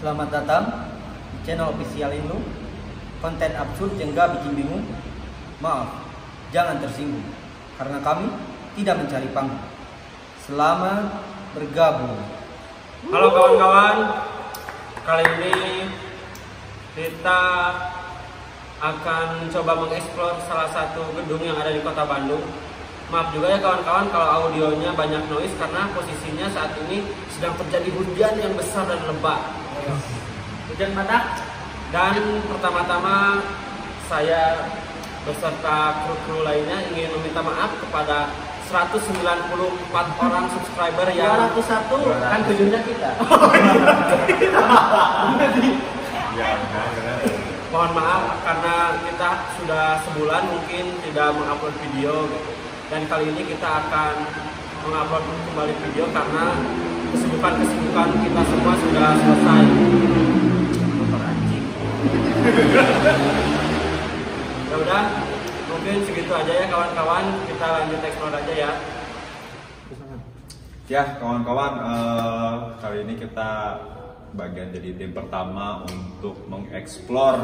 Selamat datang di channel official Indo. Konten absurd yang gak bikin bingung. Maaf, jangan tersinggung, karena kami tidak mencari panggung. Selamat bergabung. Halo kawan-kawan, kali ini kita akan coba mengeksplor salah satu gedung yang ada di kota Bandung. Maaf juga ya kawan-kawan kalau audionya banyak noise karena posisinya saat ini sedang terjadi hujan yang besar dan lebat. Hujan badak. Dan pertama-tama saya beserta kru-kru lainnya ingin meminta maaf kepada 194 orang subscriber yang 201 kan tujuannya kita. Mohon maaf karena kita sudah sebulan mungkin tidak mengupload video gitu. Dan kali ini kita akan mengupload kembali video karena kesibukan kita semua sudah selesai. Ya udah, mungkin segitu aja ya kawan-kawan. Kita lanjut explore aja ya. Ya kawan-kawan, kali ini kita bagian jadi tim pertama untuk mengeksplor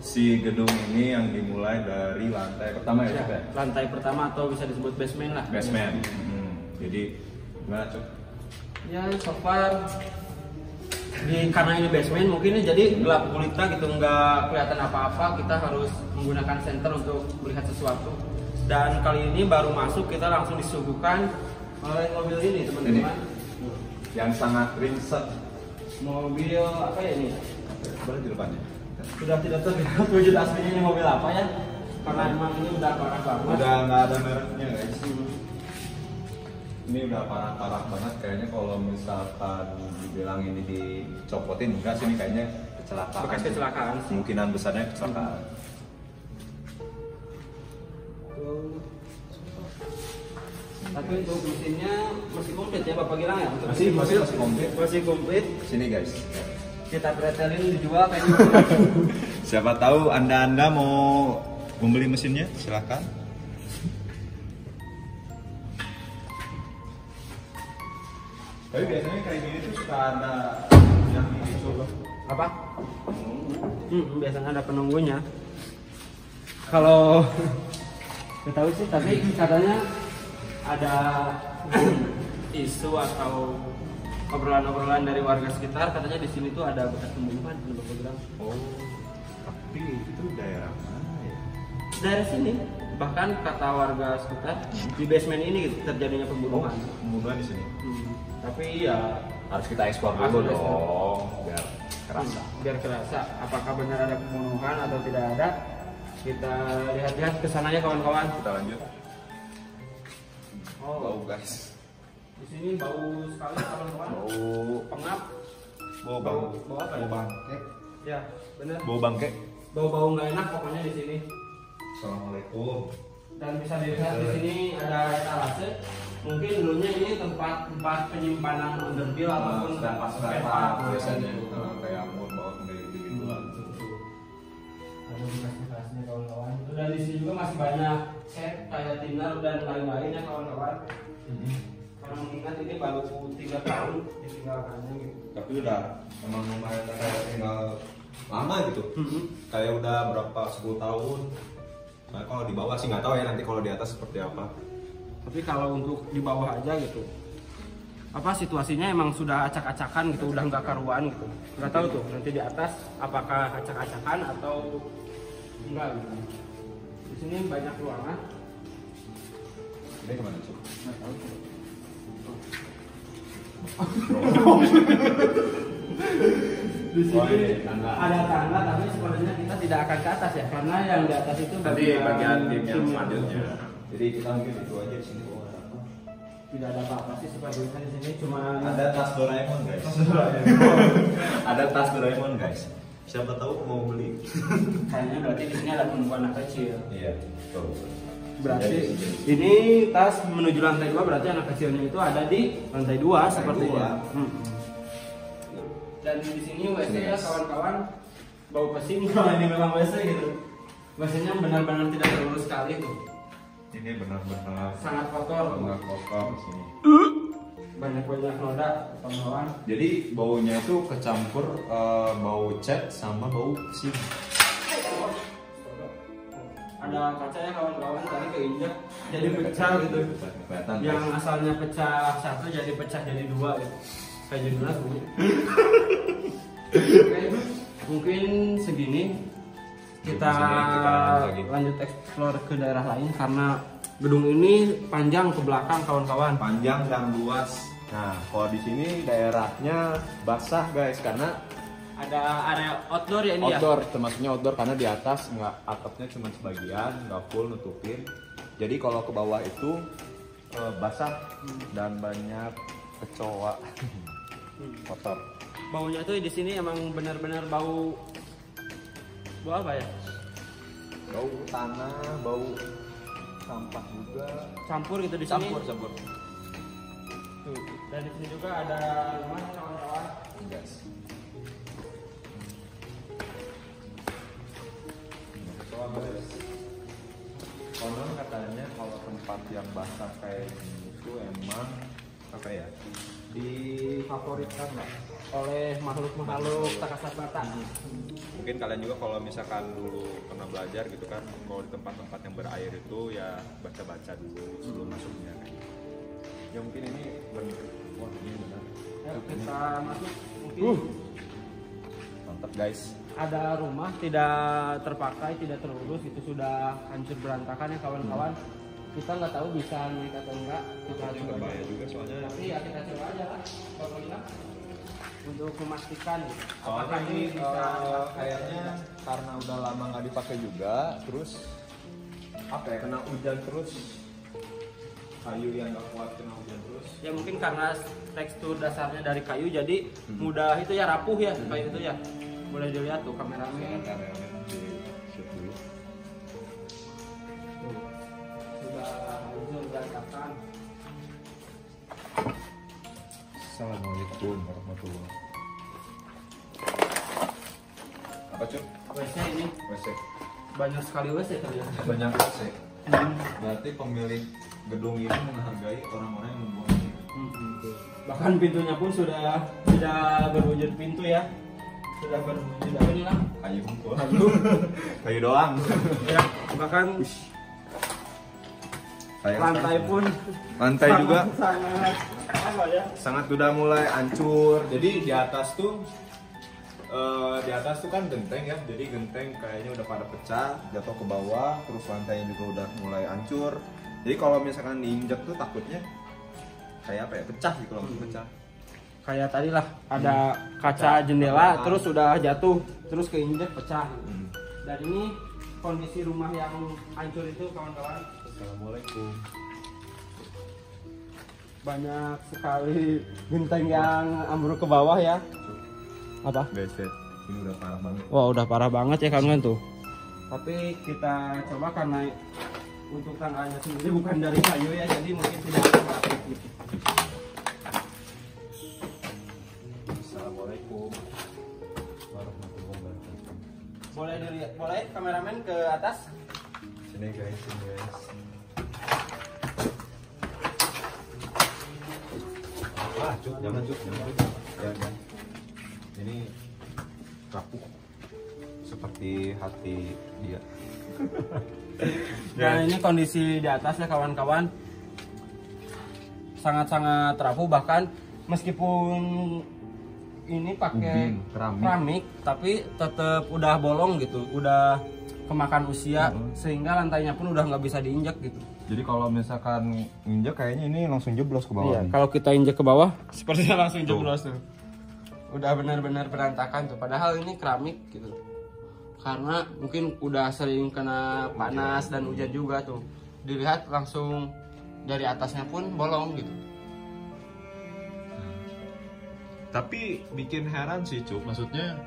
si gedung ini yang dimulai dari lantai pertama ya, Cuk? Lantai pertama atau bisa disebut basement lah. Basement. Jadi gimana, Cuk? Ya so far karena ini basement mungkin ini jadi gelap gulita gitu, nggak kelihatan apa-apa. Kita harus menggunakan senter untuk melihat sesuatu. Dan kali ini baru masuk kita langsung disuguhkan oleh mobil ini teman-teman. Yang sangat ringsek. Mobil apa ya ini? Boleh di depannya. Sudah tidak terlihat wujud aslinya ini mobil apa ya? Karena emang ini udah parah banget. Udah nggak ada mereknya guys. Ini udah parah banget. Kayaknya kalau misalkan dibilang ini dicopotin, enggak sih, ini kayaknya kecelakaan. Bekas kecelakaan sih. Kemungkinan besarnya kecelakaan. Tapi untuk mesinnya masih komplit ya Bapak Gilang ya? Untuk Masih komplit. Masih komplit. Sini guys. Kita pretelin dijual kayaknya. Siapa tahu anda mau membeli mesinnya, silahkan. Tapi biasanya kayak gini tuh suka ada yang dicoba. Apa? Biasanya ada penunggunya. Kalau nggak tahu sih, tapi katanya ada isu atau obrolan-obrolan dari warga sekitar, katanya di sini tuh ada bekas pembunuhan. Oh, tapi itu daerah mana ya? Daerah sini, bahkan kata warga sekitar di basement ini gitu, terjadinya pembunuhan. Pembunuhan di sini. Tapi ya Harus kita ekspor dulu dong, biar kerasa. biar kerasa apakah benar ada pembunuhan atau tidak ada. Kita lihat-lihat kesananya kawan-kawan. Kita lanjut. Oh, Bau guys. di sini bau sekali kawan-kawan. Bau Pengap. Bau apa ya? Bau bangke. Ya, benar. Bau bangke. Bau-bau nggak enak pokoknya di sini. Assalamualaikum. Dan bisa dilihat di sini ada etalase. Mungkin dulunya ini tempat penyimpanan underbill ataupun spare part. Biasanya kayak mood bawa kayak gitu lah. Ada bekas-bekasnya kawan-kawan. Dan di sini juga masih banyak set kayak thinner dan lain-lain ya kawan-kawan. Karena mengingat ini baru 3 tahun ditinggalkannya gitu. Tapi udah emang lumayan kayak tinggal lama gitu. Kayak udah berapa 10 tahun. Nah, kalau di bawah sih nggak tahu ya, nanti kalau di atas seperti apa. Tapi kalau untuk di bawah aja gitu, apa situasinya emang sudah acak-acakan gitu, udah nggak karuan gitu. Nggak tahu tuh nanti di atas apakah acak-acakan atau enggak gitu. Di sini banyak ruangan. Ini kemana Cuk? Nggak tahu tuh. Di sini ada tangga, tapi sebenarnya kita tidak akan ke atas ya, karena yang di atas itu bagian tim yang selanjutnya. Jadi kita mungkin itu aja di sini. tidak ada apa-apa sih sebenarnya di sini, cuma Ada tas Doraemon guys. Ada tas Doraemon guys. Siapa tahu mau beli. kayaknya berarti di sini ada penunggu anak kecil. Iya, betul. Berarti ini tas menuju lantai 2, berarti anak kecilnya itu ada di lantai 2 sepertinya. Dan di sini WC ya kawan-kawan, bau pesing kalau ini memang WC gitu. WC-nya benar-benar tidak terurus sekali tuh. Ini benar-benar Sangat kotor. kotor di sini. banyak noda kawan-kawan. Jadi baunya itu kecampur bau cat sama bau sim. Ada kacanya kawan-kawan, tadi keinjak jadi pecah gitu. Kelihatan, Yang guys. asalnya pecah satu jadi pecah jadi dua gitu. Kayak jadi lagu. Oke, mungkin segini kita lanjut explore ke daerah lain karena gedung ini panjang ke belakang kawan-kawan. Panjang dan luas. Nah, kalau di sini daerahnya basah guys karena Ada area outdoor ya ini outdoor, termasuknya outdoor karena di atas nggak atapnya cuma sebagian, nggak full nutupin. Jadi kalau ke bawah itu basah dan banyak kecoa kotor. Baunya tuh di sini emang benar-benar bau apa ya? Bau tanah, bau sampah juga. Campur gitu di sini. Campur. Tuh, dan di sini juga ada rumah kawan-kawan. Yes. Konon katanya kalau tempat yang basah kayak gini itu emang apa ya, difavoritkan lah Oleh makhluk-makhluk tak kasat mata. Mungkin kalian juga kalau misalkan dulu pernah belajar gitu kan, kalau di tempat-tempat yang berair itu ya baca-baca dulu sebelum masuknya. Ya mungkin ini benar. Wah ini benar. Ayo kita masuk mungkin. Mantap guys. Ada rumah tidak terpakai, tidak terurus, itu sudah hancur berantakan ya kawan-kawan. Kita nggak tahu bisa naik atau enggak. Kita Ini coba berbahaya aja. juga soalnya. Tapi ya kita coba aja lah, pokoknya untuk memastikan Soalnya apakah ini bisa kayaknya karena udah lama nggak dipakai juga, terus apa ya, kena hujan terus, kayu yang nggak kuat kena hujan terus. ya mungkin karena tekstur dasarnya dari kayu jadi mudah itu ya rapuh ya kayu itu ya. Boleh dilihat tuh kameramen. Kameramen di shoot dulu. Tuh, sudah hancur berantakan. Assalamualaikum warahmatullahi. Apa cuy? WC ini WC. banyak sekali WC ternyata. Banyak WC. Berarti pemilik gedung ini menghargai orang-orang yang membuang ini. Bahkan pintunya pun sudah tidak berwujud pintu ya. Sudah berwujud apa ini lah? Kayu kumpul. Kayu doang. Ya, bahkan lantai pun lantai juga sangat apa ya? sangat udah mulai hancur. Jadi di atas tuh kan genteng ya. Jadi genteng kayaknya udah pada pecah, jatuh ke bawah, terus lantainya juga udah mulai hancur. Jadi kalau misalkan diinjak tuh takutnya kayak apa ya? Pecah gitu loh, pecah. Kayak tadi lah ada kaca jendela terus sudah jatuh terus keinjek pecah. Dan ini kondisi rumah yang hancur itu kawan-kawan. Assalamualaikum. Banyak sekali genteng yang ambruk ke bawah ya. Apa? Guys, ini udah parah banget. Wah udah parah banget ya kawan-kawan tuh. Tapi kita coba karena untuk tangganya sendiri bukan dari kayu ya, jadi mungkin tidak akan rapet gitu. Assalamualaikum warahmatullahi wabarakatuh. Boleh dilihat, boleh kameramen ke atas. Sini guys, sini guys. Cuk, jangan cuk, jangan. Ini rapuh seperti hati dia. Nah ini kondisi di atas ya kawan-kawan, sangat-sangat rapuh, bahkan meskipun ini pakai keramik tapi tetap udah bolong gitu, udah kemakan usia sehingga lantainya pun udah nggak bisa diinjak gitu. Jadi kalau misalkan injak kayaknya ini langsung jeblos ke bawah. Iya, kalau kita injak ke bawah sepertinya langsung jeblos tuh. Udah benar-benar berantakan tuh, padahal ini keramik gitu. Karena mungkin udah sering kena panas dan hujan juga tuh. Dilihat langsung dari atasnya pun bolong gitu. Tapi bikin heran sih Cuk, maksudnya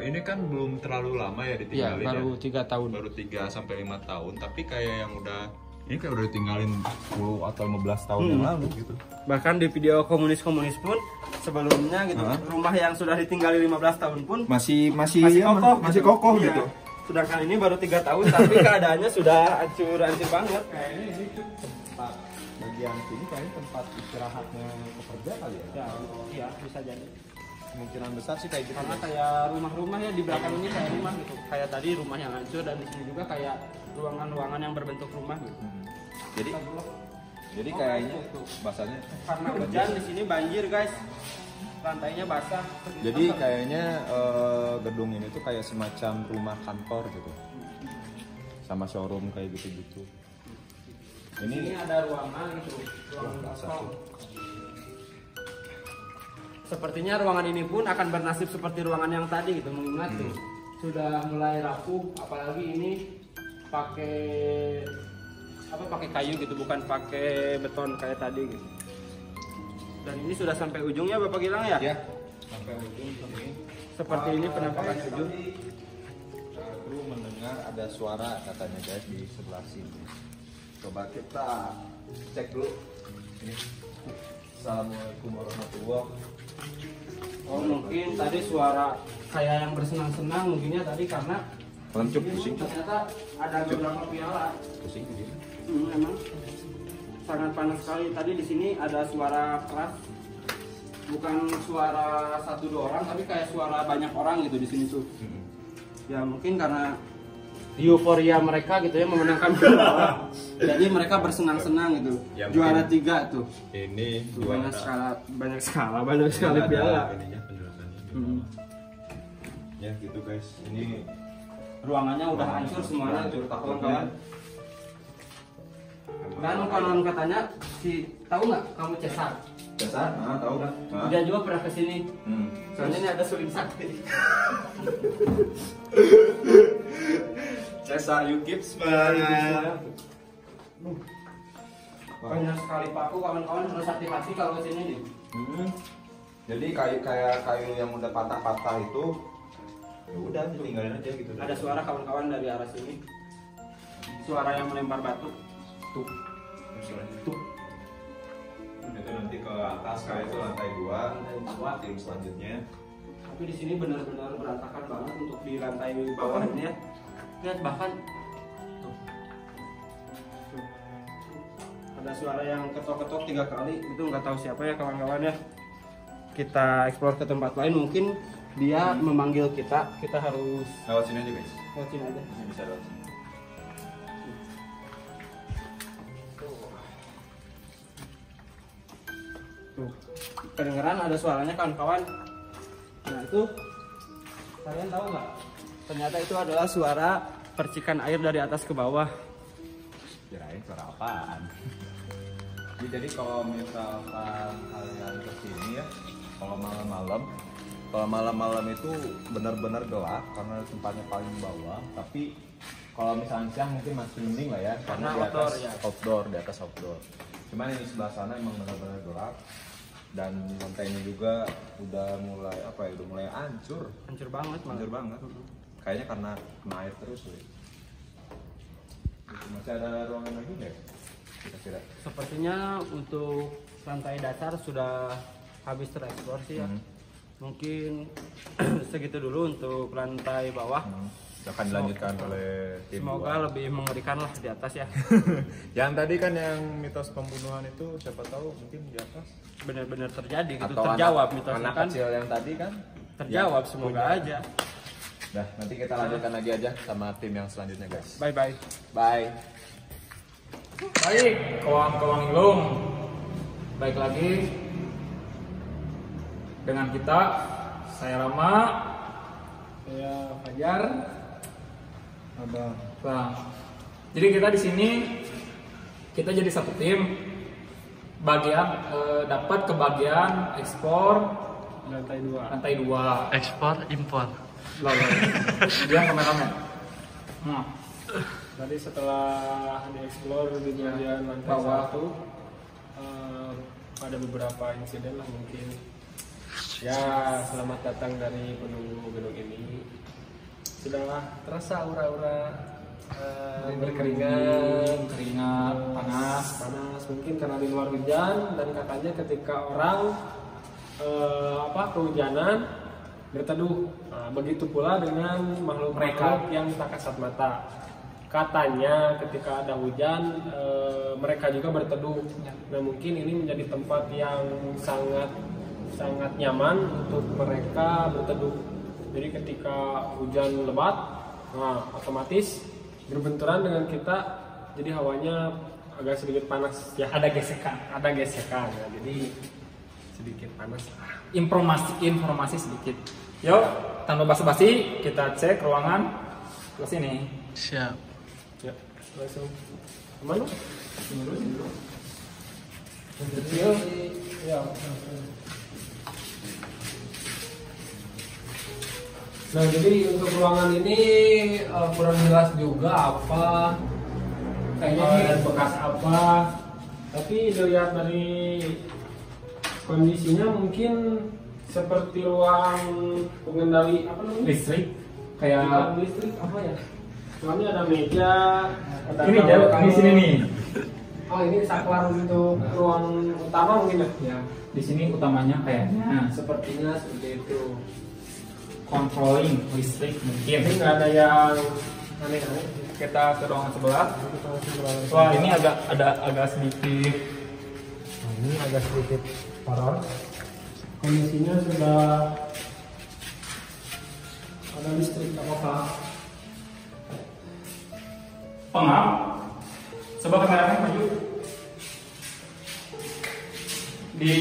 ini kan belum terlalu lama ya Iya, ditinggalin. baru 3 tahun. Baru 3 sampai 5 tahun, tapi kayak yang udah ini kayak udah ditinggalin 10 atau 15 tahun yang lalu gitu. Bahkan di video komunis-komunis pun sebelumnya gitu, rumah yang sudah ditinggali 15 tahun pun Masih masih kokoh gitu. Ya. Sedangkan ini baru 3 tahun tapi keadaannya sudah hancur banget. Kayaknya ini bagian sini kayaknya tempat istirahatnya pekerja kali ya? Ya, iya bisa jadi. Kemungkinan besar sih kayak gitu. Karena kayak rumah-rumah ya di belakang ini kayak rumah gitu. Kayak tadi rumah yang hancur dan di sini juga kayak ruangan-ruangan yang berbentuk rumah gitu. Jadi kayaknya basahnya Karena hujan di sini banjir guys. Lantainya basah. jadi kayaknya gedung ini tuh kayak semacam rumah kantor gitu. Sama showroom kayak gitu-gitu. Ini ada ruangan gitu. Ruangan basah kosong. tuh. Sepertinya ruangan ini pun akan bernasib seperti ruangan yang tadi gitu, mengingat tuh sudah mulai rapuh, apalagi ini pakai kayu gitu, bukan pakai beton kayak tadi gitu. Dan ini sudah sampai ujungnya Bapak Gilang ya? Ya, sampai ujung sini. Seperti ini penampakan ujung. Aku mendengar ada suara katanya guys di sebelah sini. Coba kita cek dulu. Ini. Assalamualaikum warahmatullahi wabarakatuh. Oh mungkin tadi suara kayak yang bersenang-senang mungkinnya tadi karena Lencuk pusing tuh. ternyata ada beberapa piala. Pusing gitu. Memang sangat panas sekali. Tadi di sini ada suara keras, bukan suara 1-2 orang, tapi kayak suara banyak orang gitu di sini tuh. Ya mungkin karena euforia mereka gitu ya memenangkan piala. Jadi mereka bersenang-senang gitu. Ya, juara mungkin 3 tuh. Ini Banyak sekali piala. Ininya penjelasannya. Ya gitu guys. Ini Ruangannya udah hancur semuanya tuh kawan-kawan. Dan konon katanya tahu nggak kamu Cesar? dasar, tahu kan? Dia juga pernah kesini. Soalnya ini ada suling sakti. Cesar you keeps Banyak sekali paku kawan-kawan, harus hati-hati kalau kesini nih. Jadi kayu yang udah patah-patah itu ya udah tinggalin aja gitu. Ada suara kawan-kawan dari arah sini. Suara yang melempar batu. Tuh. Itu nanti ke atas kayak itu lantai 2. Tim selanjutnya. Tapi di sini benar-benar berantakan banget untuk di lantai bawah ini ya. Lihat bahkan tuh. Ada suara yang ketok-ketok 3 kali. Itu nggak tahu siapa ya kawan-kawan ya. Kita explore ke tempat lain, mungkin dia memanggil kita harus Lewat sini aja guys. lewat sini aja. Ini bisa lewat sini. Tuh, kedengeran ada suaranya kawan-kawan. Nah itu kalian tahu nggak? Ternyata itu adalah suara percikan air dari atas ke bawah. Kirain suara apaan? Jadi kalau misalkan kalian kesini ya, kalau malam-malam itu benar-benar gelap karena tempatnya paling bawah. Tapi kalau misalnya siang mungkin masih mending lah ya, karena di atas di atas outdoor. Cuman yang di sebelah sana emang benar-benar gelap dan lantainya juga udah mulai hancur Hancur banget. Kayaknya karena kena air terus. Masih ada ruangan lagi nggak? Kira-kira. Sepertinya untuk lantai dasar sudah habis tereksplor sih ya. Mungkin segitu dulu untuk lantai bawah. Akan dilanjutkan oleh tim. Semoga lebih mengerikan lah di atas ya. Yang tadi kan yang mitos pembunuhan itu siapa tahu mungkin di atas Benar-benar terjadi gitu, atau terjawab anak mitosnya kan. kecil yang tadi kan Terjawab ya, semoga punya. aja. Nah, nanti kita lanjutkan lagi aja sama tim yang selanjutnya guys. Bye bye. Bye. Baik, kawan-kawan Ilung, baik lagi dengan kita. Saya Rama, Saya Fajar. Bang. Jadi kita di sini kita jadi satu tim, bagian dapat kebagian ekspor lantai 2. Ekspor impor. Dia kameramen. Nah, Tadi setelah dieksplor di bagian lantai Bawah. 1 ada beberapa insiden lah mungkin. Ya, selamat datang dari penunggu gedung ini. Sudahlah terasa aura-aura berkeringat, panas. mungkin karena di luar hujan dan katanya ketika orang kehujanan berteduh. Nah, begitu pula dengan makhluk Mereka. yang tak kasat mata. katanya ketika ada hujan mereka juga berteduh. Nah mungkin ini menjadi tempat yang sangat nyaman untuk mereka berteduh. Jadi ketika hujan lebat, nah otomatis berbenturan dengan kita, jadi hawanya agak sedikit panas ya. Ada gesekan. Nah, jadi sedikit panas. Informasi sedikit. Yuk, tanpa basa-basi kita cek ruangan ke sini. Siap. Ya, langsung. Kemana? Kecil. Ya. Nah, jadi untuk ruangan ini kurang jelas juga apa dan bekas apa. Tapi dilihat dari kondisinya mungkin seperti ruang pengendali apa namanya? Listrik kayak Listrik apa ya? Soalnya ada meja, ada ini jauh di sini nih. Oh, ini saklar untuk ruang utama mungkin ya? Ya, di sini utamanya kayaknya Sepertinya seperti itu. controlling listrik mungkin. Ini nggak ada yang aneh-aneh. Kita ke ruangan sebelah. Wah, ini agak sedikit. Ini agak sedikit horor. Kondisinya sudah ada listrik apa? Pengap. Coba kameranya maju. Di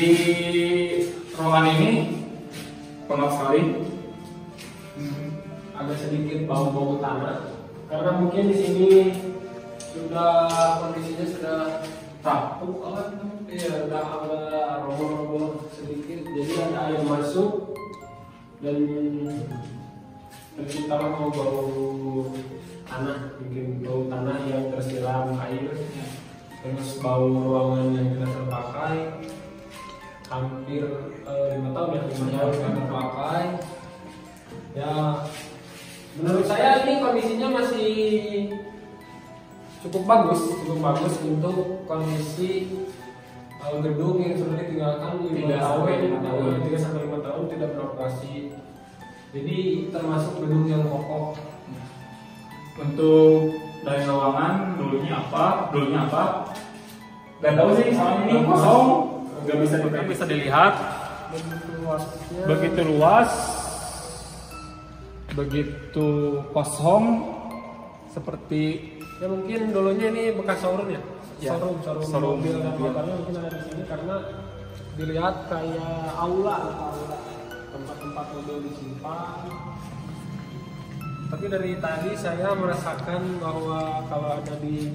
ruangan ini pengap sekali. Agak sedikit bau-bau tanah. Karena mungkin di sini kondisinya sudah rapuh kan? Iya, udah agak roboh-roboh sedikit. Jadi ada air masuk dan tercipta bau tanah, mungkin bau tanah yang tersiram air. Terus bau ruangan yang tidak terpakai. Hampir 5 tahun ya, 5 tahun tidak terpakai. Ya, menurut saya ini kondisinya masih cukup bagus untuk kondisi gedung yang sudah ditinggalkan 3 sampai 5 tahun tidak beroperasi. Jadi termasuk gedung yang kokoh. Untuk dari ruangan dulunya apa? Gak tahu sih, soalnya ini kosong. Gak bisa dilihat. Begitu luas. Begitu kosong, seperti Ya mungkin dulunya ini bekas showroom ya. Ya, Showroom mobil dan motornya mungkin ada di sini karena dilihat kayak aula tempat-tempat mobil disimpan. Tapi dari tadi saya merasakan bahwa kalau ada di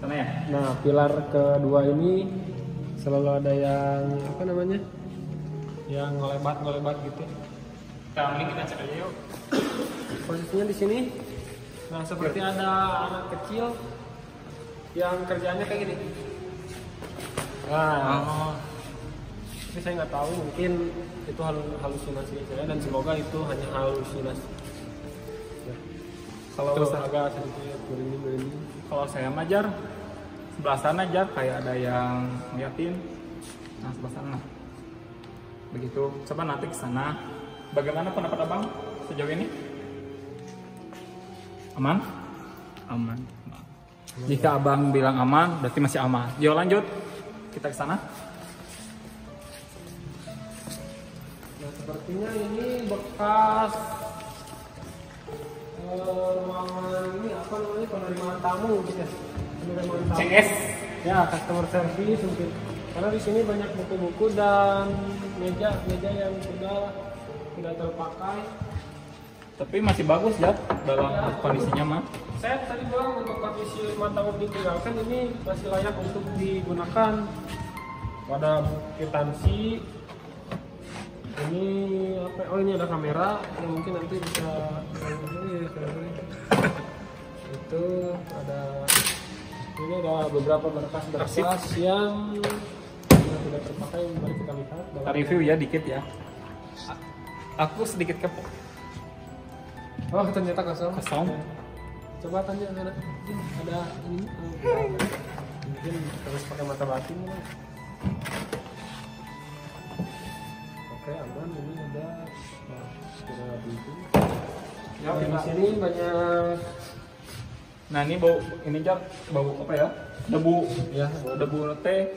sana ya. Nah, pilar kedua ini selalu ada yang apa namanya? Yang ngolebat gitu. Kita cek aja yuk. Posisinya di sini. Nah, seperti ada anak kecil yang kerjaannya kayak gini. Nah, tapi saya nggak tahu, mungkin itu halusinasi saya dan semoga itu hanya halusinasi. Ya. Kalau Terus, agak sedikit merinding. Kalau saya ngajar sebelah sana aja kayak ada yang ngeliatin. Nah, sebelah sana. Begitu. Coba nanti ke sana. Bagaimana pendapat Abang sejauh ini? Aman? Aman. Jika Abang bilang aman, berarti masih aman. Yuk lanjut. Kita ke sana. Nah, sepertinya ini bekas ruangan ini apa namanya, penerimaan tamu mungkin ya. Penerimaan tamu. CS. Ya, customer service mungkin. Karena di sini banyak buku-buku dan meja yang sudah tidak terpakai. Tapi masih bagus ya dalam Ya, kondisinya mah. Saya tadi bilang untuk kondisi 5 tahun ditinggalkan ini masih layak untuk digunakan. Pada kwitansi ini apa? Oh, ini ada kamera yang mungkin nanti bisa itu ada. Ini ada beberapa berkas-berkas yang tidak terpakai. Mari kita lihat. Kita review ya dikit ya. Aku sedikit kepo. Oh, ternyata kosong. Kosong. Coba tanya ada ini. Mungkin harus pakai mata batin. Oke, aman. Ini ada sudah itu. Ya, di sini banyak Nah ini bau ini Jar, bau apa ya? Debu. Ya, Debu teh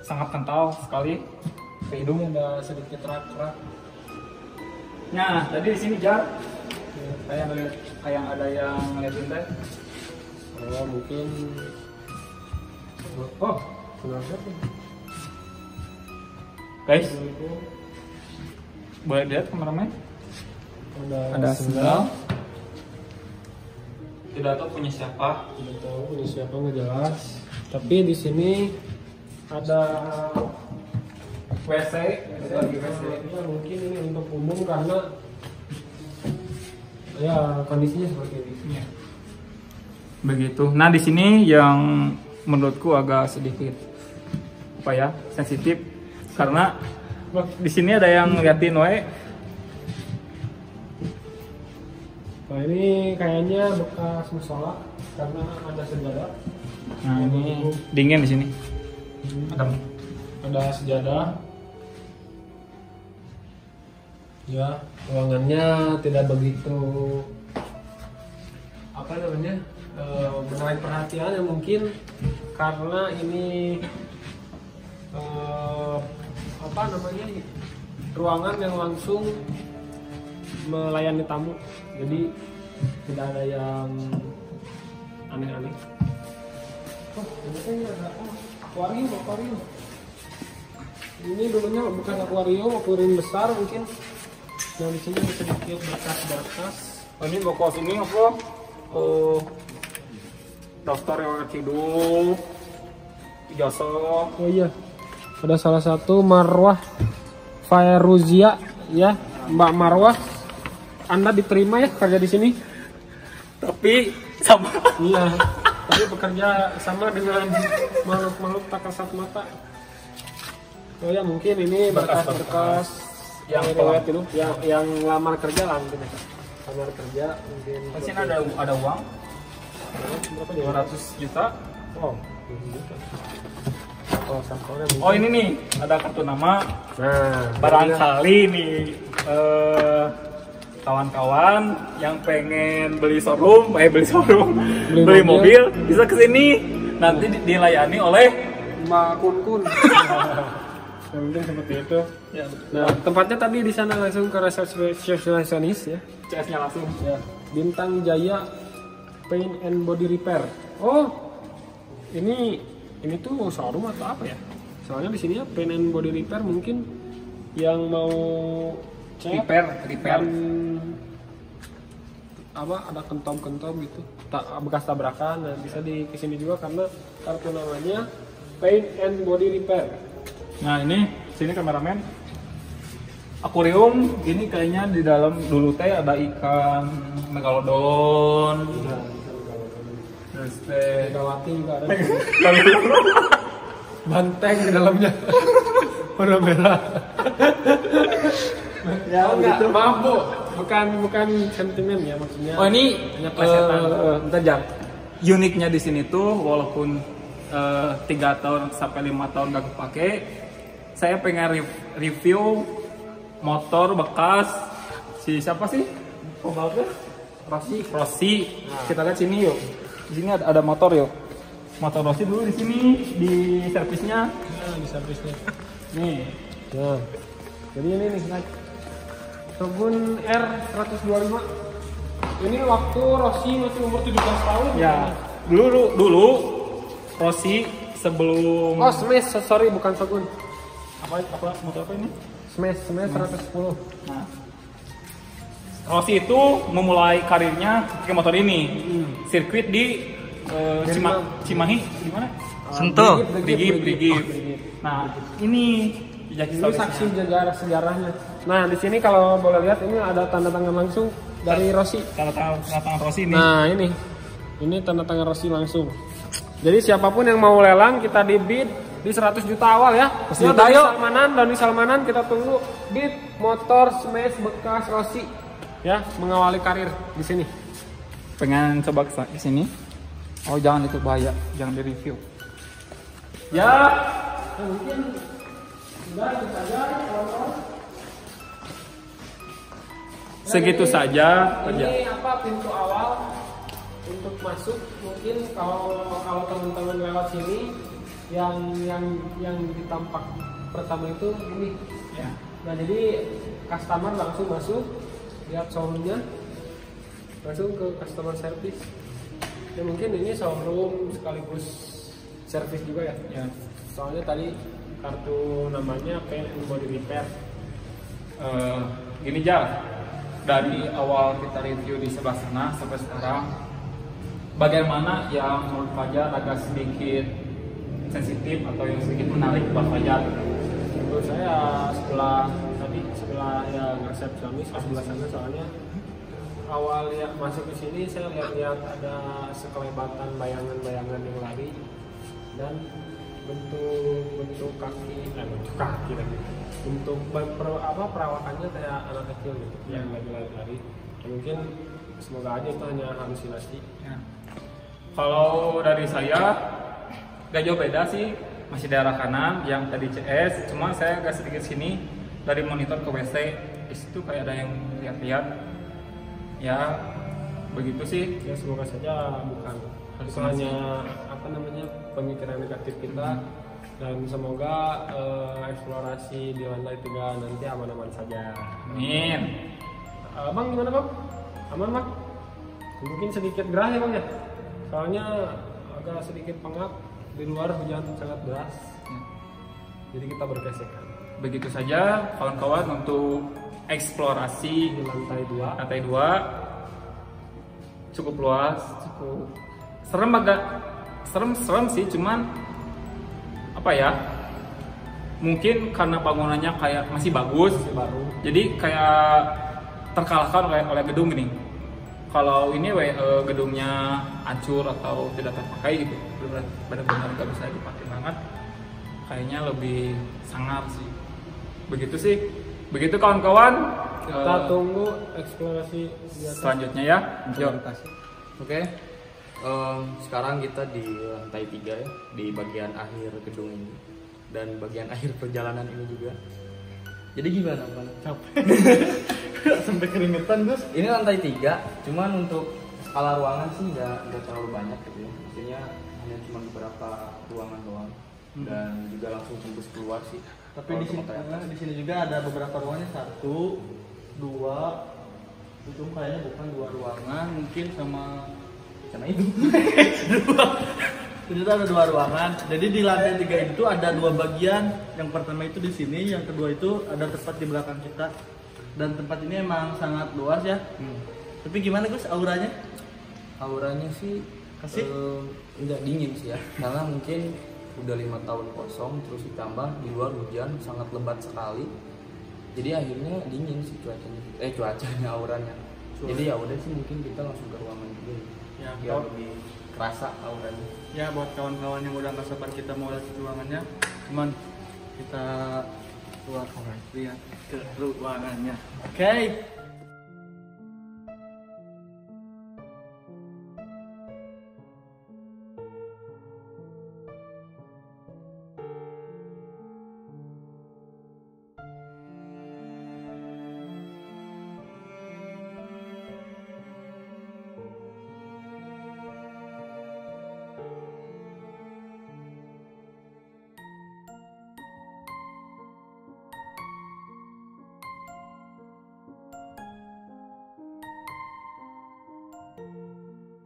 sangat kental sekali ke hidung. ada sedikit rak-rak. Nah tadi di sini Jar, kayak ada yang ngeliatin teh. Oh mungkin. Oh, kenapa? Guys, boleh lihat kameramen? Ada sendal. Tidak tahu punya siapa. Tidak tahu punya siapa, nggak jelas. Tapi di sini ada WC. lagi WC. Ya, mungkin ini untuk umum karena ya kondisinya seperti ini. Ya. Begitu. Nah di sini yang menurutku agak sedikit apa ya, sensitif karena di sini ada yang ngeliatin wae. Nah ini kayaknya bekas musola karena ada sejadah. Nah ini dingin di sini. Ada sejadah. Ya, ruangannya tidak begitu apa namanya menarik perhatian ya, mungkin karena ini apa namanya ruangan yang langsung melayani tamu, jadi tidak ada yang aneh-aneh. Oh, ini ada akuarium. Ini dulunya bukan akuarium besar mungkin. Nah di sini ada sedikit berkas-berkas. Oh, ini bokos ini apa? Daftar riwayat hidup, ijazah. Oh iya, ada salah satu Marwah Fairuzia ya, Mbak Marwah. Anda diterima ya kerja di sini? Tapi sama. Iya, tapi bekerja sama dengan makhluk-makhluk tak kasat mata. Oh ya, mungkin ini berkas-berkas yang riwayat itu, yang lamar kerja lah mungkin. Lamar kerja mungkin. Di sini ada uang. Berapa? 200 juta. Oh, oh sampelnya mungkin. Oh ini nih ada kartu nama. Nah, Barangkali nih kawan-kawan yang pengen beli mobil bisa kesini, nanti dilayani oleh Mbak Kun. Ya, mungkin seperti itu. ya, Nah, tempatnya tadi di sana langsung ke resepsionis ya. CS-nya langsung. Ya, Bintang Jaya Paint and Body Repair. Oh, ini tuh showroom atau apa ya? Soalnya di sini ya Paint and Body Repair, mungkin yang mau Repair. dan apa ada kentom-kentom gitu, bekas tabrakan. Nah, bisa di kesini juga karena kartu namanya Paint and Body Repair. Nah ini sini kameramen, akuarium ini kayaknya di dalam dulu teh ada ikan megalodon. Terus teh Megawati juga ada. Banteng di dalamnya. Warna merah. ya Enggak, maaf Bu. Bukan sentimen ya maksudnya. Oh ini hanya plesetan. bentar Jar. Uniknya di sini tuh walaupun 3 tahun sampai 5 tahun gak kepake, saya pengen review motor bekas si siapa sih? Pembalapnya? Rossi. Nah. Kita lihat sini yuk. Di sini ada motor yuk. Motor Rossi dulu di sini di servisnya. Nah, di servisnya. Nih. Nah. Jadi ini nih Shogun R125. Ini waktu Rossi masih umur 17 tahun. Ya. Dulu Rossi sebelum Oh, Smash, sorry bukan Shogun. apa motor apa ini? Smash 110. Nah, Rossi itu memulai karirnya pakai motor ini. Sirkuit di Cimahi, di mana? Sentul. Brigif. Nah, ini jejak Ini saksi sejarahnya. Nah, di sini kalau boleh lihat ini ada tanda tangan langsung dari Rossi. tanda tangan Rossi ini. Nah, ini tanda tangan Rossi langsung. Jadi siapapun yang mau lelang kita di bid di 100 juta awal ya. Ya, Doni Salmanan kita tunggu bid motor Smash bekas Rossi ya, mengawali karir di sini. Pengen coba ke sini. Oh, jangan, itu bahaya, jangan di-review. Ya, Mungkin sudah itu saja kawan-kawan. segitu saja. Ini apa pintu awal untuk masuk mungkin kalau teman-teman lewat sini yang ditampak pertama itu ini ya. Nah jadi customer langsung masuk lihat showroomnya, langsung ke customer service. Ya mungkin ini showroom sekaligus service juga ya. Ya. Soalnya tadi kartu namanya paint and body repair. Gini Jar, dari awal kita review di sebelah sana sampai sekarang, bagaimana yang menurut Fajar agak sedikit sensitif atau yang sedikit menarik buat Fajar? Menurut saya setelah ya resepsionis sebelah sana, soalnya awal ya masuk ke sini saya lihat ada sekelebatan bayangan-bayangan yang lari dan bentuk kaki lagi. Bentuk perawakannya kayak anak kecil gitu yang lagi lari. Ya, mungkin semoga aja itu hanya halusinasi. Ya. Kalau dari saya gak jauh beda sih, masih daerah kanan yang tadi CS, cuma saya agak sedikit sini dari monitor ke WC, di situ kayak ada yang lihat-lihat. Ya begitu sih. Ya semoga saja bukan hanya pemikiran negatif kita. Dan semoga eksplorasi di lantai 3 nanti aman-aman saja. Amin. Bang gimana bang? Aman bang? Mungkin sedikit gerah ya bang ya? Soalnya agak sedikit pengap, di luar hujan sangat deras. Jadi kita bergesekan. Begitu saja kawan-kawan untuk eksplorasi Di lantai 2. lantai 2 cukup luas, cukup serem sih, cuman apa ya, mungkin karena bangunannya kayak masih bagus, Baru. jadi kayak terkalahkan oleh gedung ini. Kalau ini gedungnya hancur atau tidak terpakai gitu, benar-benar nggak bisa dipakai banget, kayaknya lebih sangar sih. Begitu sih, begitu kawan-kawan. Kita tunggu eksplorasi di atas. Selanjutnya ya. Yuk. Oke, sekarang kita di lantai 3 ya, di bagian akhir gedung ini dan bagian akhir perjalanan ini juga. Jadi gimana bang? Sampai keringetan Gus. Ini lantai 3, cuman untuk skala ruangan sih nggak terlalu banyak gitu ya. Maksudnya hanya cuma beberapa ruangan doang dan juga langsung tembus keluar sih. Tapi di sini juga ada beberapa ruangannya, 1, 2, itu kayaknya bukan 2 ruangan, mungkin sama itu. Ternyata ada 2 ruangan. Jadi di lantai 3 itu ada 2 bagian. Yang pertama itu di sini, yang kedua itu ada tempat di belakang kita. Dan tempat ini emang sangat luas ya. Tapi gimana Gus auranya? Auranya sih Kasih? nggak dingin sih ya, karena mungkin udah 5 tahun kosong, terus ditambah di luar hujan sangat lebat sekali. Jadi akhirnya dingin sih cuacanya auranya. Jadi ya udah sih mungkin kita langsung ke ruangan dulu Ya, biar lebih kerasa auranya. Ya buat kawan-kawan yang udah nggak sabar kita mau lihat ruangannya, cuman kita keluar lihat ke ruangannya. Oke.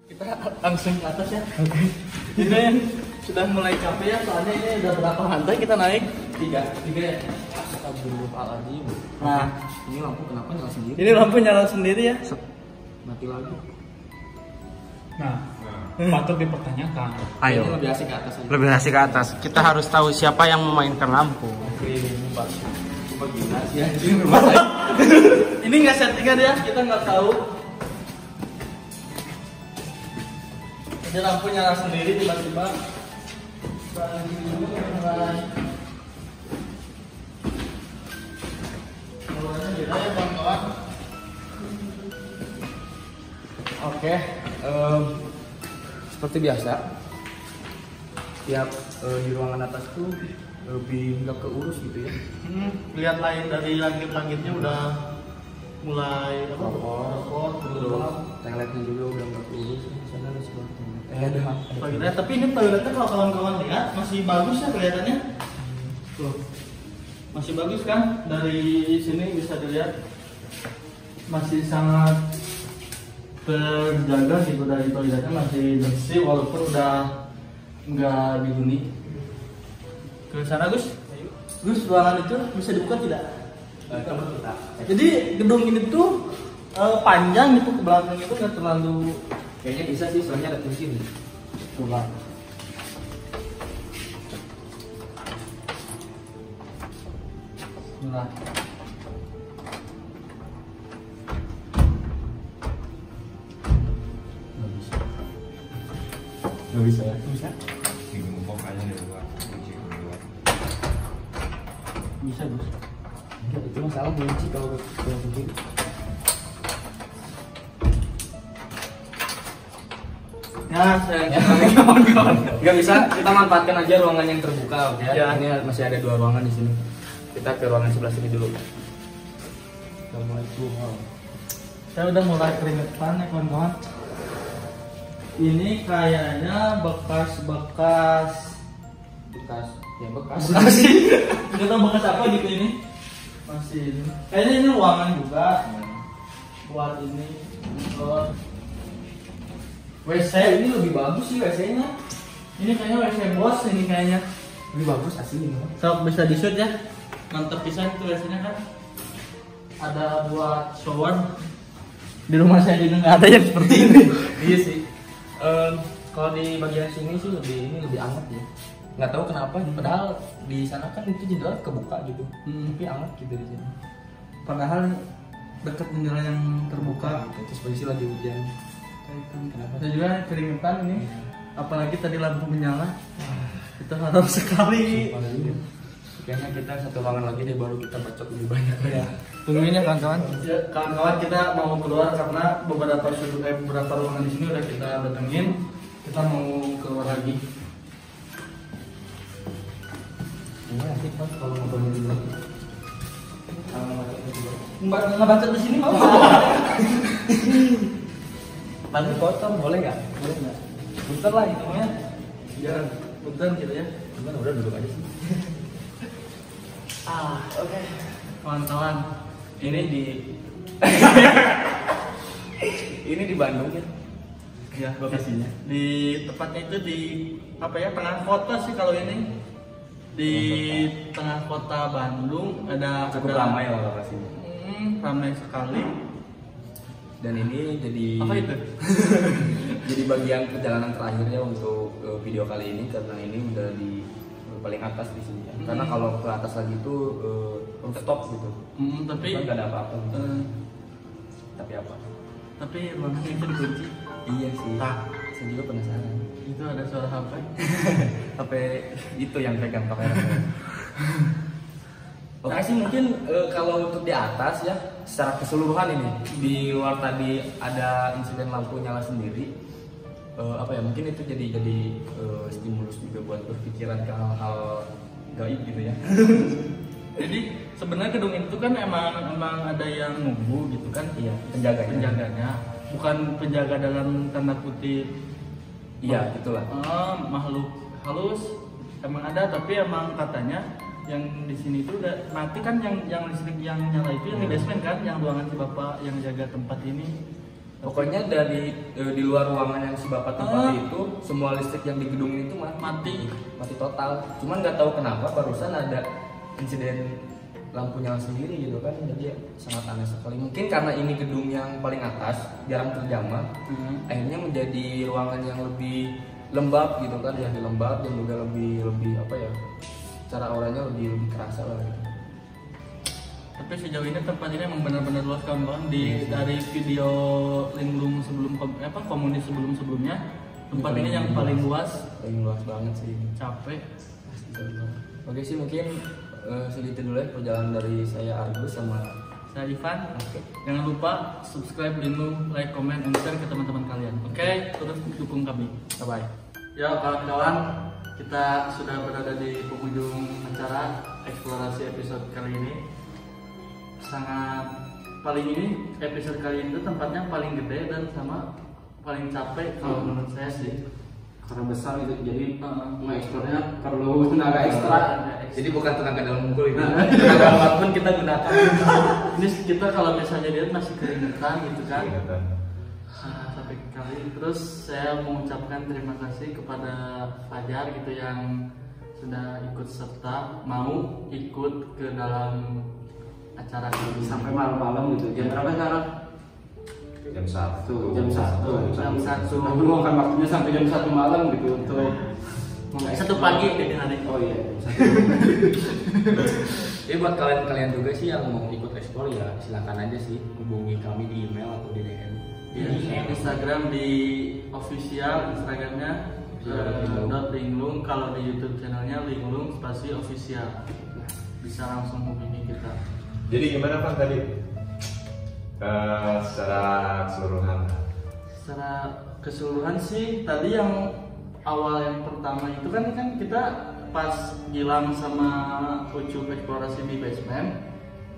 Kita langsung ke atas ya. Ini sudah mulai capek ya, soalnya ini udah berapa lantai kita naik? 3 ya. Astagfirullahaladzim. Nah, Ini lampu kenapa nyala sendiri? ini lampu nyala sendiri ya. Mati lagi. Nah, patut dipertanyakan. Ini lebih asik ke atas aja. Lebih asik ke atas. Kita harus tahu siapa yang memainkan lampu. Ya, ini nggak settingan ya, kita nggak tahu. Ini lampu nyala sendiri tiba-tiba. Oke, seperti biasa, tiap di ruangan atas tuh lebih nggak keurus gitu ya. Lihat lain dari langit-langitnya udah mulai apa? Rokok, terus toiletnya juga udah nggak lurus. Sana ada sebuah toilet. Ada. Toilet, tapi ini toiletnya kalau kawan-kawan lihat masih bagus ya kelihatannya. Tuh, masih bagus kan? Dari sini bisa dilihat masih sangat terjaga gitu, dari toiletnya masih bersih walaupun udah nggak dihuni. Ke sana Gus. Gus, ruangan itu bisa dibuka tidak? Coba kita. Jadi gedung ini tuh panjang gitu, ke belakang itu nggak terlalu. Kayaknya bisa sih, soalnya ada kunci nih. Coba. Nah. Nggak bisa ya? Bisa? Ngomong aja di luar. Bisa Gus. Enggak, itu masalah kunci kalau kunci. Nah, saya Nggak bisa, kita manfaatkan aja ruangan yang terbuka, oke? Ya. Ini masih ada 2 ruangan di sini. Kita ke ruangan sebelah sini dulu. Assalamualaikum. Saya udah mulai keringetan ya kawan-kawan. Ini kayaknya bekas-bekas Ya bekas. sih. Nggak tahu bekas apa gitu ini. Masih ini. Kayaknya ini ruangan juga. Buat ini. Oh. WC Ini lebih bagus sih WC-nya. ini kayaknya WC bos ini kayaknya. Lebih bagus asli ini. Sok bisa di shoot ya. Mantap pisan itu WC-nya kan. Ada buat shower. Di rumah saya juga nggak ada yang seperti ini. Iya sih. Kalau di bagian sini sih lebih hangat ya. Nggak tahu kenapa, padahal di sana kan itu jendela kebuka gitu. Tapi hangat gitu di sini. Padahal dekat jendela yang terbuka. Terus posisi lagi hujan. Kenapa? Saya juga keringetan ini. Apalagi tadi lampu menyala. Itu haram sekali. Kayaknya kita satu ruangan lagi deh baru kita bacot lebih banyak ya. Tungguin ya kawan-kawan. Ya, kawan-kawan kita mau keluar karena beberapa ruangan di sini udah kita datengin. Kita mau keluar lagi. Ini asik Mas kalau ngobrolin di luar. Nggak baca di sini mau? Nanti kotor boleh nggak? Boleh nggak? Bentar lah hitungnya. Jangan punten gitu ya. Gimana udah duduk aja sih. Oke. Kawan-kawan, Ini di ini di Bandung ya. ya lokasinya di tepatnya itu di apa ya, tengah kota sih kalau ini. Di tengah kota Bandung ada Cukup ada- ramai lah lokasinya. Ramai sekali. Dan ini jadi Apa itu? jadi bagian perjalanan terakhirnya untuk video kali ini karena ini udah di paling atas di sini ya. Karena kalau ke atas lagi itu rooftop gitu. Tapi Kan nggak ada apa-apa. eh, Tapi apa? tapi ruangan itu dikunci. Iya sih. Tak. Saya juga penasaran. Itu ada suara HP. HP itu yang pegang kamera. Oke sih mungkin kalau untuk di atas ya secara keseluruhan ini di luar tadi ada insiden lampu nyala sendiri. Apa ya mungkin itu jadi stimulus juga buat berpikiran ke hal-hal gaib gitu ya. Jadi sebenarnya gedung itu kan emang ada yang nunggu gitu kan. Iya, penjaganya. Bukan penjaga dalam tanda kutip. Iya, itulah. Makhluk halus emang ada, tapi emang katanya yang di sini itu udah mati kan, yang listrik yang nyala itu yang di basement kan, yang ruangan si bapak yang jaga tempat ini. Pokoknya dari di luar ruangan yang si bapak tempati itu semua listrik yang di gedung ini tuh mati total. Cuman nggak tahu kenapa barusan ada insiden lampu nyala sendiri gitu kan, jadi sangat aneh sekali. Mungkin karena ini gedung yang paling atas jarang terjamah, akhirnya menjadi ruangan yang lebih lembab gitu kan, yang lembab dan juga lebih apa ya, cara auranya lebih kerasa lah gitu. Tapi sejauh ini tempat ini emang benar-benar luas kawan-kawan. Dari video linglung sebelum komunis sebelumnya, tempat ini yang paling luas. Paling luas banget sih. Capek. Oke sih mungkin segitu dulu ya perjalanan dari saya Argus sama Saya Ivan. Jangan lupa subscribe, linglung, like, comment, and share ke teman-teman kalian. Oke, terus dukung kami. bye. Ya kawan-kawan, kita sudah berada di penghujung acara eksplorasi episode kali ini. Sangat paling ini episode kali ini tuh tempatnya paling gede dan sama paling capek kalau menurut saya sih. Karena besar gitu, jadi mengeksplornya perlu tenaga ekstra. Jadi bukan tenaga dalam mukul ini. Tenaga apapun kita gunakan. Ini kita kalau misalnya dia masih keringetan gitu kan. Sampai kali. Terus saya mengucapkan terima kasih kepada Fajar gitu yang sudah ikut serta mau ikut ke dalam acara ini Sampai malam-malam gitu. Jam berapa sekarang? Jam 1. jam 1 Meluangkan waktunya sampai jam 1 malam gitu untuk 1 pagi dengan hari. Oh iya. Jadi buat kalian juga sih yang mau ikut explore ya silakan aja sih hubungi kami di email atau di DM. Ya, di Instagram di official Instagramnya @linglung, kalau di YouTube channelnya linglung spasi official. Bisa langsung hubungi kita. Jadi gimana Pak tadi? Secara keseluruhan. Secara keseluruhan sih tadi yang awal yang pertama itu kan kita pas Gilang sama Ucup eksplorasi di basement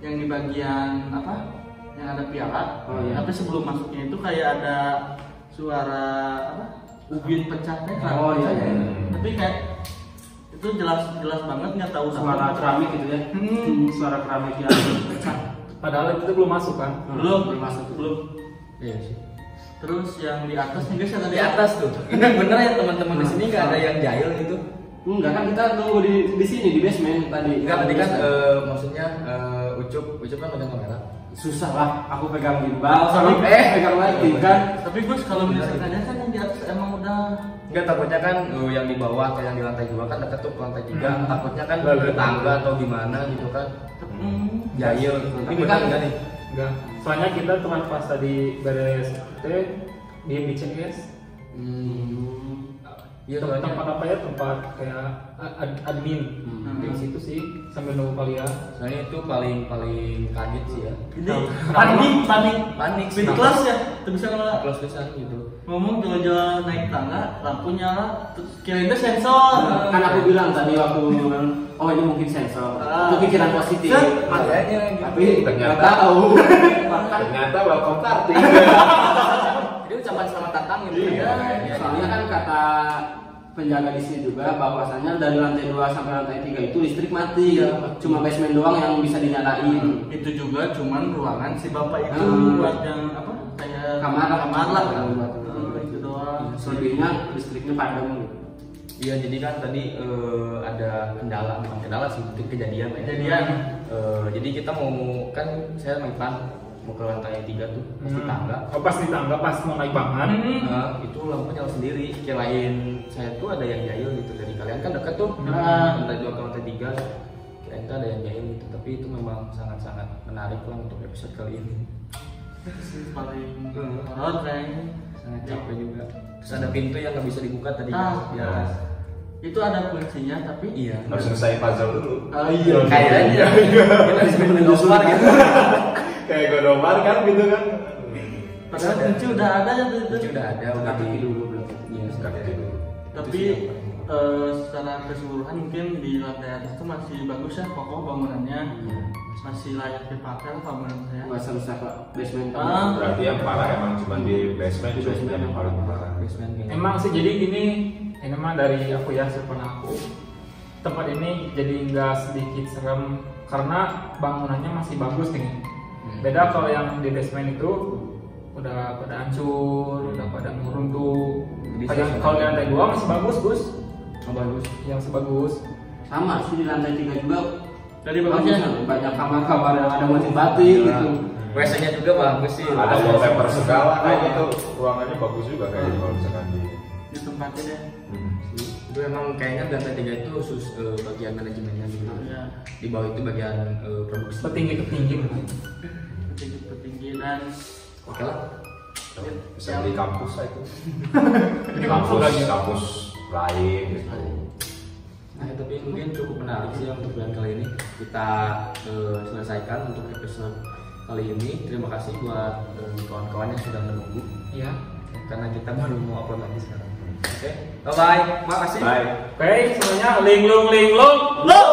yang di bagian apa yang ada piala. Tapi sebelum masuknya itu kayak ada suara apa ubin pecah teh kan. Tapi kayak itu jelas banget nggak tahu Suara keramik gitu ya. Suara keramik yang pecah. Padahal itu belum masuk kan? belum masuk belum. Iya sih. Terus yang di atas nih guys yang Di atas tuh. Ini bener ya teman-teman di sini nggak ada yang jahil gitu. Enggak kan kita tunggu di sini di basement tadi. Enggak tadi kan maksudnya Ucup kan pegang kamera. Susah lah, aku pegang gimbal sama pegang lighting kan. Tapi Gus kalau misalkan ada kan yang di atas emang udah Enggak, takutnya kan yang di bawah atau yang di lantai 2 kan dekat tuh ke lantai 3. Takutnya kan ke tangga atau gimana gitu kan. Jahil. Ini benar enggak nih? Enggak. Soalnya kita cuma pas tadi beres dia di CS. Iya, Tempat apa ya? Tempat kayak admin. Di situ sih sambil nunggu kalian. Soalnya itu paling kaget sih ya. ini panik Sih. di kelas ya tuh bisa kalau Kelas kesan gitu. ngomong jalan-jalan naik tangga lampu nyala terus kirain itu sensor. Kan aku bilang tadi waktu oh ini mungkin sensor. Itu pikiran positif. Makanya Tapi Ternyata- nggak tahu. Ternyata welcome party. Jadi ucapan selamat datang gitu. Iya. Soalnya kan kata penjaga di sini juga bahwasanya dari lantai 2 sampai lantai 3 itu listrik mati. Cuma basement doang yang bisa dinyalain. Itu juga cuman ruangan si bapak itu buat yang apa kayak Kamar lah buat itu doang. selebihnya listriknya padam. Iya, jadi kan tadi ada kendala, bukan kendala sih, mungkin kejadian. Jadi kita mau kan saya sama Ivan mau ke lantai 3 tuh, pas di tangga. Oh, pas di tangga pas mau naik banget. Itu lampu nyala sendiri. Kirain saya tuh ada yang jahil gitu. Dari kalian kan dekat tuh, lantai 2 ke lantai 3. Kirain tuh ada yang jahil gitu. Tapi itu memang sangat-sangat menarik lah untuk episode kali ini. Paling horor kayaknya. Sangat capek juga. Terus ada pintu yang nggak bisa dibuka tadi Ah. di atas. Itu ada kuncinya tapi Iya. Harus selesai puzzle dulu. Kayaknya kita disebut Indomaret gitu. Kayak Godomar kan gitu kan. padahal kunci udah ada ya itu. Kunci udah ada, udah di dulu berarti. Iya, Kaki dulu. Tapi secara keseluruhan mungkin di lantai atas itu masih bagus ya kokoh bangunannya. Masih layak dipakai lah kalau menurut saya. Nggak selesai Pak basement. Berarti yang parah emang cuma di basement, Di basement yang paling parah. basement kayaknya. Emang sih jadi gini, ini mah dari aku ya sepon aku. Tempat ini jadi nggak sedikit serem karena bangunannya masih bagus nih. Beda kalau yang di basement itu udah pada hancur, udah pada ngeruntuh. Kalau di lantai 2 masih bagus, Gus. Oh, bagus. Yang sebagus. Sama sih di lantai 3 juga. Dari bagusnya Banyak kamar-kamar yang ada motif batik gitu. WC-nya juga bagus sih. Ada wallpaper segala kayak gitu. Ruangannya bagus juga kayak kalau misalkan di. di tempatnya deh. Itu emang kayaknya di lantai 3 itu khusus bagian manajemennya gitu. Ya, Di bawah itu bagian produksi. Petinggi-petinggi. petinggi dan Oke lah. Bisa di kampus lah itu. Di kampus lagi. Kampus lain gitu. Nah, tapi mungkin cukup menarik sih untuk bulan kali ini. Kita selesaikan untuk episode kali ini. Terima kasih buat kawan-kawan yang sudah menunggu. Iya. Karena kita baru mau upload lagi sekarang. Oke, bye bye. Makasih. Bye. Oke, semuanya linglung. Low!